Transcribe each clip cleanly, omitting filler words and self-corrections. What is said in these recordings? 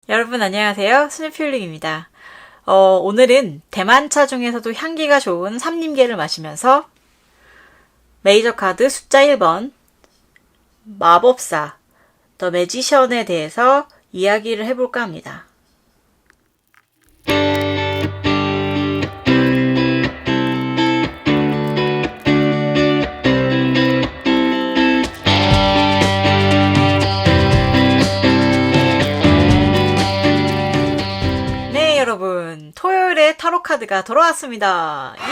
여러분 안녕하세요. 스누피울링입니다. 오늘은 대만차 중에서도 향기가 좋은 삼림계를 마시면서 메이저 카드 숫자 1번 마법사 더 매지션에 대해서 이야기를 해볼까 합니다. 여러분, 토요일에 타로 카드가 돌아왔습니다. 예!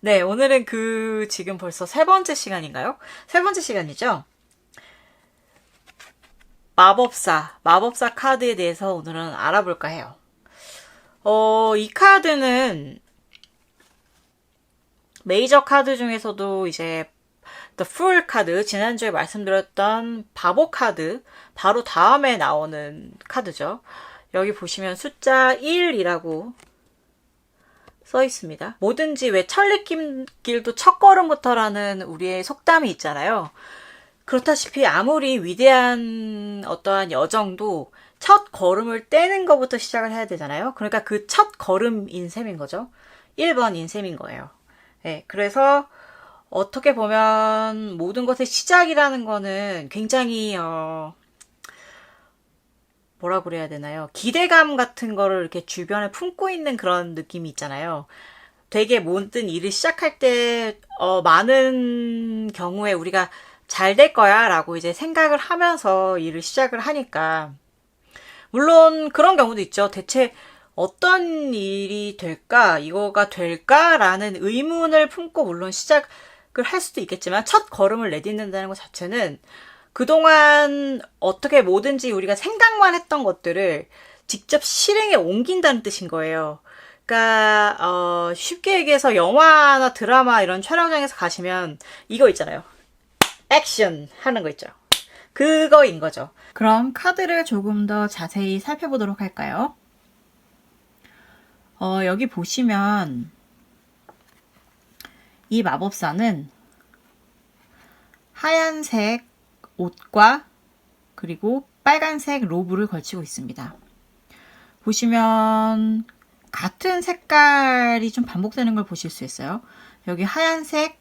네, 오늘은 지금 벌써 세 번째 시간인가요? 세 번째 시간이죠? 마법사 카드에 대해서 오늘은 알아볼까 해요. 이 카드는 메이저 카드 중에서도 이제 The Fool 카드, 지난주에 말씀드렸던 바보 카드, 바로 다음에 나오는 카드죠. 여기 보시면 숫자 1이라고 써 있습니다. 뭐든지 왜 천리길도 첫걸음부터라는 우리의 속담이 있잖아요. 그렇다시피 아무리 위대한 어떠한 여정도 첫 걸음을 떼는 것부터 시작을 해야 되잖아요. 그러니까 그 첫 걸음인 셈인 거죠. 1번인 셈인 거예요. 네, 그래서 어떻게 보면 모든 것의 시작이라는 거는 굉장히 뭐라 그래야 되나요? 기대감 같은 거를 이렇게 주변에 품고 있는 그런 느낌이 있잖아요. 되게 모든 일을 시작할 때 많은 경우에 우리가 잘 될 거야 라고 이제 생각을 하면서 일을 시작을 하니까, 물론 그런 경우도 있죠. 대체 어떤 일이 될까? 이거가 될까? 라는 의문을 품고 물론 시작을 할 수도 있겠지만, 첫 걸음을 내딛는다는 것 자체는 그동안 어떻게 뭐든지 우리가 생각만 했던 것들을 직접 실행에 옮긴다는 뜻인 거예요. 그러니까 쉽게 얘기해서 영화나 드라마 이런 촬영장에서 가시면 이거 있잖아요. 액션 하는 거 있죠. 그거인 거죠. 그럼 카드를 조금 더 자세히 살펴보도록 할까요? 여기 보시면 이 마법사는 하얀색 옷과 그리고 빨간색 로브를 걸치고 있습니다. 보시면 같은 색깔이 좀 반복되는 걸 보실 수 있어요. 여기 하얀색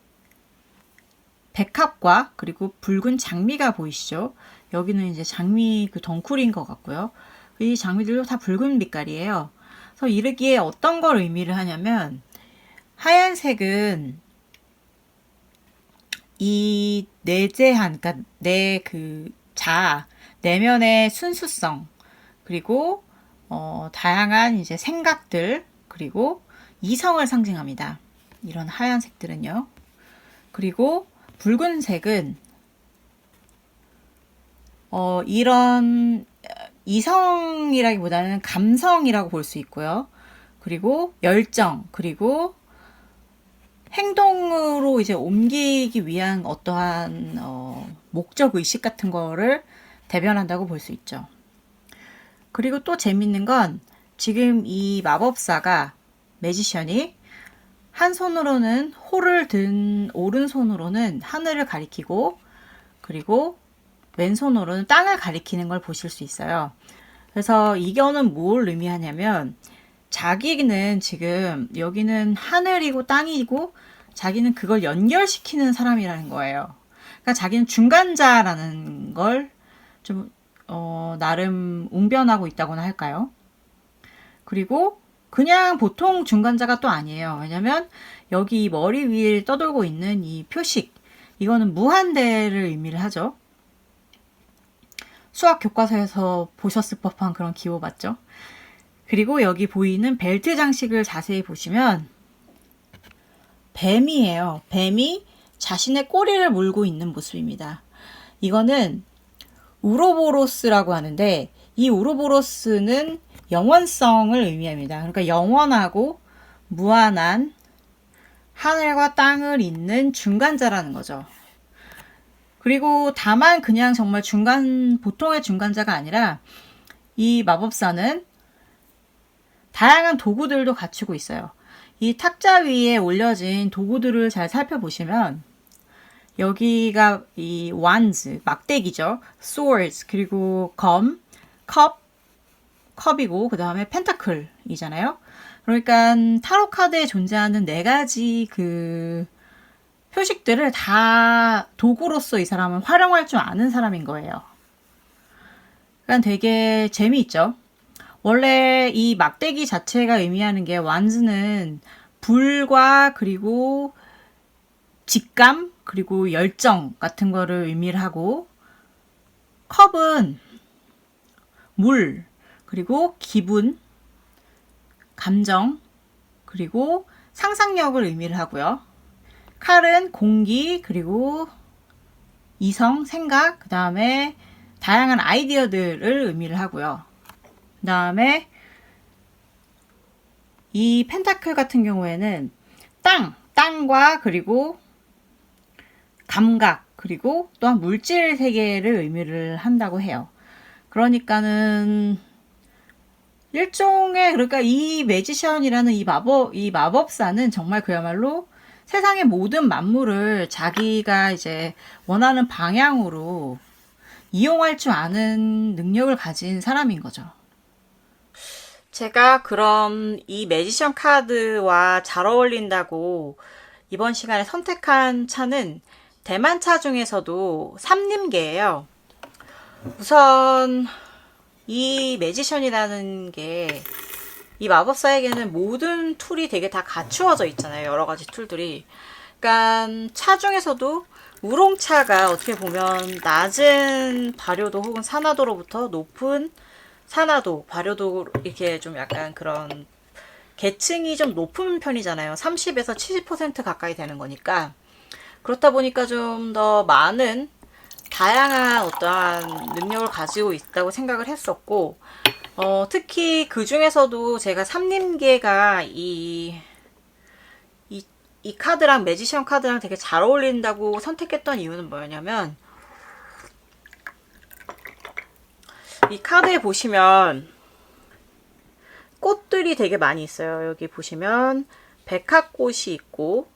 백합과 그리고 붉은 장미가 보이시죠? 여기는 이제 장미 그 덩쿨인 것 같고요. 이 장미들도 다 붉은 빛깔이에요. 그래서 이르기에 어떤 걸 의미를 하냐면, 하얀색은 이 내재한, 그러니까 내 그 내면의 순수성, 그리고 다양한 이제 생각들, 그리고 이성을 상징합니다. 이런 하얀색들은요. 그리고 붉은색은 이런 이성이라기보다는 감성이라고 볼 수 있고요. 그리고 열정, 그리고 행동으로 이제 옮기기 위한 어떠한 목적 의식 같은 거를 대변한다고 볼 수 있죠. 그리고 또 재밌는 건, 지금 이 마법사가, 매지션이 한 손으로는 호를 든 오른손으로는 하늘을 가리키고, 그리고 왼손으로는 땅을 가리키는 걸 보실 수 있어요. 그래서 이거는 뭘 의미하냐면, 자기는 지금 여기는 하늘이고 땅이고 자기는 그걸 연결시키는 사람이라는 거예요. 그러니까 자기는 중간자라는 걸 좀 나름 웅변하고 있다고나 할까요? 그리고 그냥 보통 중간자가 또 아니에요. 왜냐면 여기 머리 위에 떠돌고 있는 이 표식, 이거는 무한대를 의미를 하죠. 수학 교과서에서 보셨을 법한 그런 기호 맞죠? 그리고 여기 보이는 벨트 장식을 자세히 보시면 뱀이에요. 뱀이 자신의 꼬리를 물고 있는 모습입니다. 이거는 우로보로스라고 하는데, 이 우로보로스는 영원성을 의미합니다. 그러니까 영원하고 무한한 하늘과 땅을 잇는 중간자라는 거죠. 그리고 다만 그냥 정말 보통의 중간자가 아니라 이 마법사는 다양한 도구들도 갖추고 있어요. 이 탁자 위에 올려진 도구들을 잘 살펴보시면 여기가 이 wands, 막대기죠. swords, 그리고 검, 컵이고, 그 다음에 펜타클이잖아요. 그러니까 타로 카드에 존재하는 네 가지 그 표식들을 다 도구로서 이 사람은 활용할 줄 아는 사람인 거예요. 그러니까 되게 재미있죠. 원래 이 막대기 자체가 의미하는 게 완즈는 불과 그리고 직감 그리고 열정 같은 거를 의미를 하고, 컵은 물 그리고 기분, 감정 그리고 상상력을 의미를 하고요. 칼은 공기 그리고 이성, 생각, 그 다음에 다양한 아이디어들을 의미를 하고요. 그 다음에 이 펜타클 같은 경우에는 땅과 그리고 감각 그리고 또한 물질 세계를 의미를 한다고 해요. 그러니까는 일종의, 그러니까 이 매지션이라는 이 마법사는 정말 그야말로 세상의 모든 만물을 자기가 이제 원하는 방향으로 이용할 줄 아는 능력을 가진 사람인 거죠. 제가 그럼 이 매지션 카드와 잘 어울린다고 이번 시간에 선택한 차는 대만차 중에서도 삼림계예요. 우선 이 매지션이라는 게 이 마법사에게는 모든 툴이 되게 다 갖추어져 있잖아요. 여러 가지 툴들이. 그러니까 차 중에서도 우롱차가 어떻게 보면 낮은 발효도 혹은 산화도로부터 높은 산화도, 발효도 이렇게 좀 약간 그런 계층이 좀 높은 편이잖아요. 30에서 70% 가까이 되는 거니까. 그렇다 보니까 좀 더 많은 다양한 어떠한 능력을 가지고 있다고 생각을 했었고, 특히 그 중에서도 제가 삼림계가 이 카드랑 매지션 카드랑 되게 잘 어울린다고 선택했던 이유는 뭐였냐면, 이 카드에 보시면 꽃들이 되게 많이 있어요. 여기 보시면 백합꽃이 있고,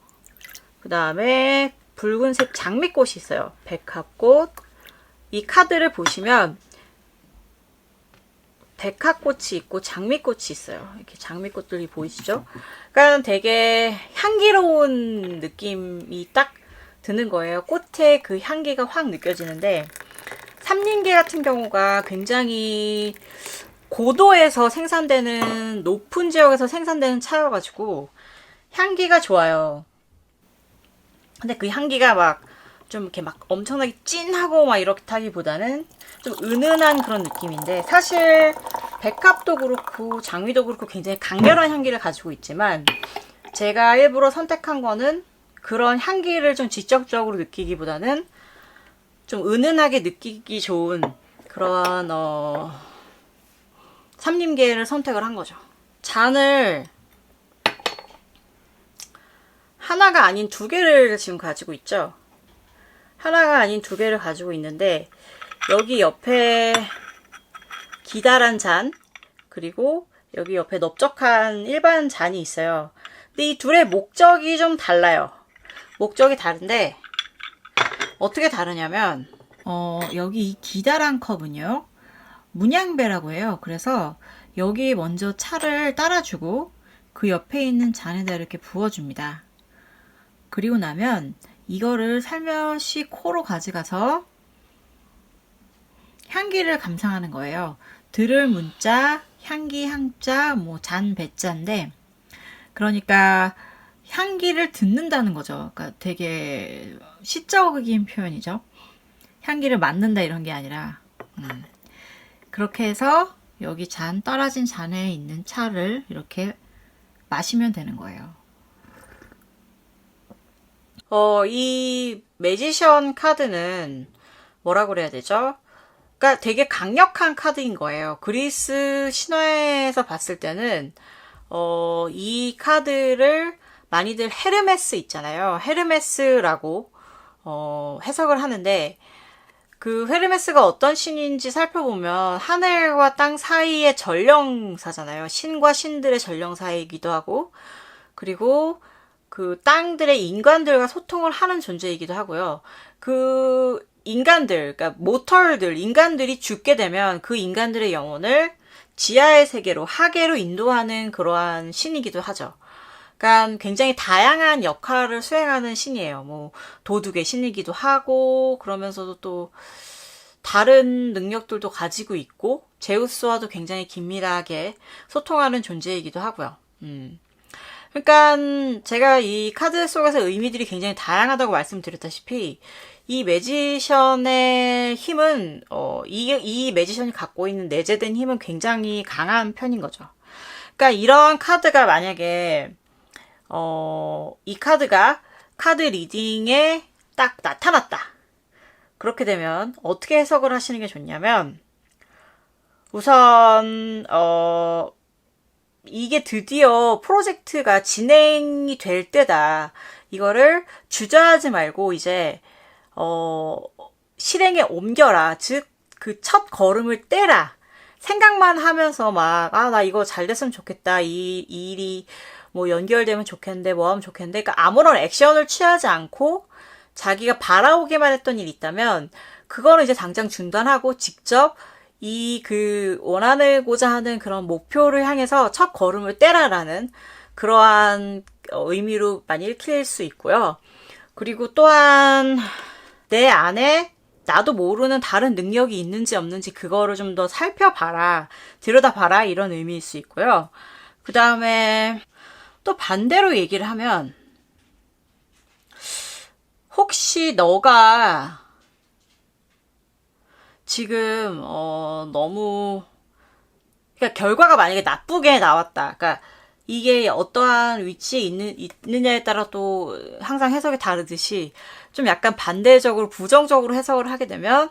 그 다음에 붉은색 장미꽃이 있어요. 백합꽃. 이 카드를 보시면 백합꽃이 있고 장미꽃이 있어요. 이렇게 장미꽃들이 보이시죠? 그러니까 되게 향기로운 느낌이 딱 드는 거예요. 꽃의 그 향기가 확 느껴지는데, 삼림계 같은 경우가 굉장히 고도에서 생산되는, 높은 지역에서 생산되는 차여가지고 향기가 좋아요. 근데 그 향기가 막 좀 이렇게 막 엄청나게 진하고 막 이렇다기보다는 좀 은은한 그런 느낌인데, 사실 백합도 그렇고 장미도 그렇고 굉장히 강렬한 향기를 가지고 있지만, 제가 일부러 선택한 거는 그런 향기를 좀 직접적으로 느끼기보다는 좀 은은하게 느끼기 좋은 그런 삼림계를 선택을 한 거죠. 잔을 하나가 아닌 두 개를 지금 가지고 있죠. 하나가 아닌 두 개를 가지고 있는데, 여기 옆에 기다란 잔, 그리고 여기 옆에 넓적한 일반 잔이 있어요. 근데 이 둘의 목적이 좀 달라요. 목적이 다른데 어떻게 다르냐면, 여기 이 기다란 컵은요, 문양배라고 해요. 그래서 여기 먼저 차를 따라주고 그 옆에 있는 잔에다 이렇게 부어줍니다. 그리고 나면 이거를 살며시 코로 가져가서 향기를 감상하는 거예요. 들을 문자, 향기 향자, 뭐 잔 배자인데, 그러니까 향기를 듣는다는 거죠. 그러니까 되게 시적인 표현이죠. 향기를 맡는다 이런 게 아니라, 그렇게 해서 여기 잔, 떨어진 잔에 있는 차를 이렇게 마시면 되는 거예요. 이 매지션 카드는 뭐라고 그래야 되죠? 그러니까 되게 강력한 카드인 거예요. 그리스 신화에서 봤을 때는 이 카드를 많이들 헤르메스 있잖아요. 헤르메스라고 해석을 하는데, 그 헤르메스가 어떤 신인지 살펴보면 하늘과 땅 사이의 전령사잖아요. 신과 신들의 전령사이기도 하고, 그리고 그 땅들의 인간들과 소통을 하는 존재이기도 하고요. 그 인간들, 그러니까 모털들, 인간들이 죽게 되면 그 인간들의 영혼을 지하의 세계로, 하계로 인도하는 그러한 신이기도 하죠. 그러니까 굉장히 다양한 역할을 수행하는 신이에요. 뭐 도둑의 신이기도 하고, 그러면서도 또 다른 능력들도 가지고 있고, 제우스와도 굉장히 긴밀하게 소통하는 존재이기도 하고요. 그러니까 제가 이 카드 속에서 의미들이 굉장히 다양하다고 말씀드렸다시피, 이 매지션의 힘은 이 매지션이 갖고 있는 내재된 힘은 굉장히 강한 편인 거죠. 그러니까 이런 카드가 만약에 이 카드가 카드 리딩에 딱 나타났다. 그렇게 되면 어떻게 해석을 하시는 게 좋냐면, 우선 이게 드디어 프로젝트가 진행이 될 때다. 이거를 주저하지 말고 이제 실행에 옮겨라. 즉, 그 첫 걸음을 떼라. 생각만 하면서 막, 나 이거 잘 됐으면 좋겠다. 이 일이 뭐 연결되면 좋겠는데, 뭐 하면 좋겠는데. 그러니까 아무런 액션을 취하지 않고 자기가 바라오기만 했던 일이 있다면, 그거는 이제 당장 중단하고 직접 원하고자 하는 그런 목표를 향해서 첫 걸음을 떼라라는 그러한 의미로 많이 읽힐 수 있고요. 그리고 또한 내 안에 나도 모르는 다른 능력이 있는지 없는지 그거를 좀 더 살펴봐라, 들여다봐라, 이런 의미일 수 있고요. 그 다음에 또 반대로 얘기를 하면, 혹시 너가 지금 너무, 그러니까 결과가 만약에 나쁘게 나왔다. 그러니까 이게 어떠한 위치에 있느냐에 따라 또 항상 해석이 다르듯이 좀 약간 반대적으로 부정적으로 해석을 하게 되면,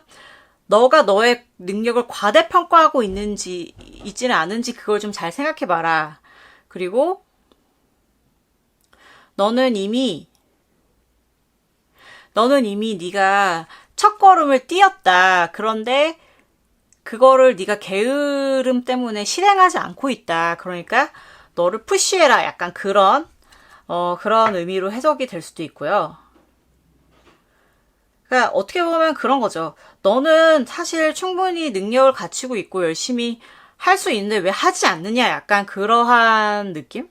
너가 너의 능력을 과대평가하고 있지는 않은지 그걸 좀 잘 생각해봐라. 그리고 너는 이미 네가 첫걸음을 띄었다. 그런데 그거를 네가 게으름 때문에 실행하지 않고 있다. 그러니까 너를 푸시해라. 약간 그런 의미로 해석이 될 수도 있고요. 그러니까 어떻게 보면 그런 거죠. 너는 사실 충분히 능력을 갖추고 있고 열심히 할 수 있는데 왜 하지 않느냐. 약간 그러한 느낌?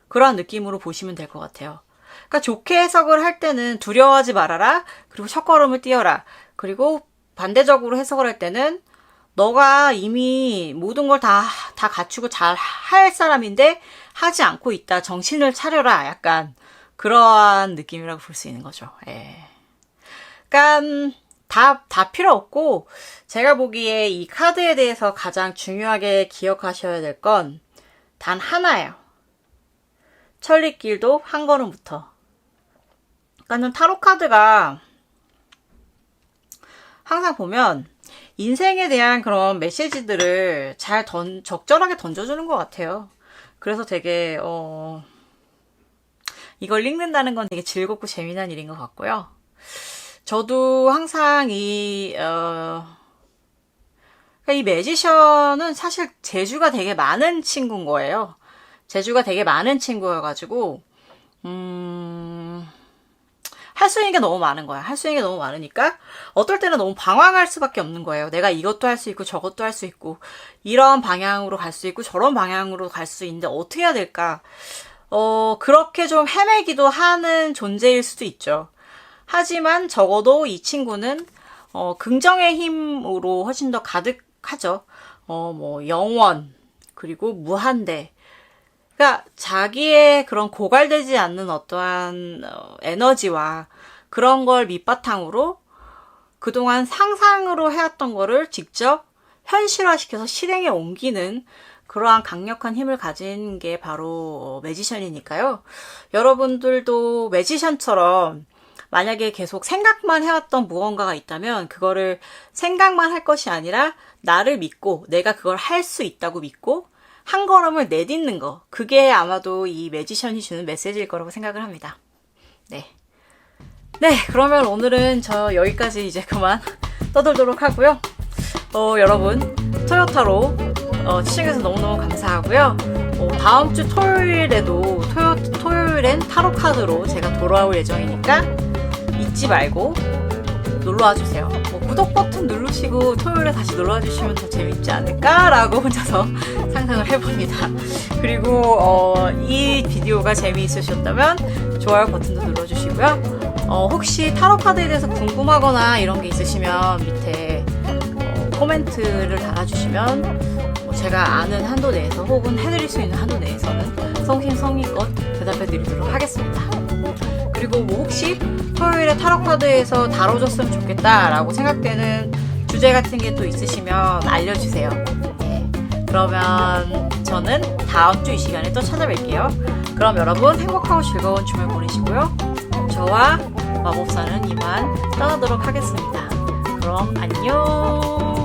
그러한 느낌으로 보시면 될 것 같아요. 그러니까 좋게 해석을 할 때는 두려워하지 말아라. 그리고 첫걸음을 띄어라. 그리고 반대적으로 해석을 할 때는 너가 이미 모든 걸 다 갖추고 잘 할 사람인데 하지 않고 있다. 정신을 차려라. 약간 그러한 느낌이라고 볼 수 있는 거죠. 예. 그러니까 다 필요 없고, 제가 보기에 이 카드에 대해서 가장 중요하게 기억하셔야 될 건 단 하나예요. 천리길도 한 걸음부터. 그러니까 타로 카드가 항상 보면 인생에 대한 그런 메시지들을 잘 적절하게 던져주는 것 같아요. 그래서 되게 이걸 읽는다는 건 되게 즐겁고 재미난 일인 것 같고요. 저도 항상 이 매지션은 사실 재주가 되게 많은 친구인 거예요. 재주가 되게 많은 친구여가지고 할 수 있는 게 너무 많은 거야. 할 수 있는 게 너무 많으니까 어떨 때는 너무 방황할 수밖에 없는 거예요. 내가 이것도 할 수 있고 저것도 할 수 있고 이런 방향으로 갈 수 있고 저런 방향으로 갈 수 있는데 어떻게 해야 될까? 그렇게 좀 헤매기도 하는 존재일 수도 있죠. 하지만 적어도 이 친구는 긍정의 힘으로 훨씬 더 가득하죠. 뭐 영원, 그리고 무한대. 그러니까 자기의 그런 고갈되지 않는 어떠한 에너지와 그런 걸 밑바탕으로 그동안 상상으로 해왔던 거를 직접 현실화시켜서 실행에 옮기는 그러한 강력한 힘을 가진 게 바로 매지션이니까요. 여러분들도 매지션처럼 만약에 계속 생각만 해왔던 무언가가 있다면 그거를 생각만 할 것이 아니라 나를 믿고 내가 그걸 할 수 있다고 믿고 한 걸음을 내딛는 거, 그게 아마도 이 매지션이 주는 메시지일 거라고 생각을 합니다. 네, 그러면 오늘은 저 여기까지 이제 그만 떠들도록 하고요. 여러분 시청해주셔서 너무너무 감사하고요. 다음 주 토요일에도 토요일엔 타로 카드로 제가 돌아올 예정이니까 잊지 말고 놀러와 주세요. 뭐 구독 버튼 누르시고 토요일에 다시 놀러와 주시면 더 재밌지 않을까라고 혼자서 상상을 해봅니다. 그리고 이 비디오가 재미있으셨다면 좋아요 버튼도 눌러주시고요. 혹시 타로 카드에 대해서 궁금하거나 이런 게 있으시면 밑에 코멘트를 달아주시면 제가 아는 한도 내에서 혹은 해드릴 수 있는 한도 내에서는 성심성의껏 대답해드리도록 하겠습니다. 그리고 뭐 혹시 토요일에 타로 카드에서 다뤄줬으면 좋겠다라고 생각되는 주제 같은 게 또 있으시면 알려주세요. 네. 그러면 저는 다음 주 이 시간에 또 찾아뵐게요. 그럼 여러분 행복하고 즐거운 주말 보내시고요. 저와 마법사는 이만 떠나도록 하겠습니다. 그럼 안녕.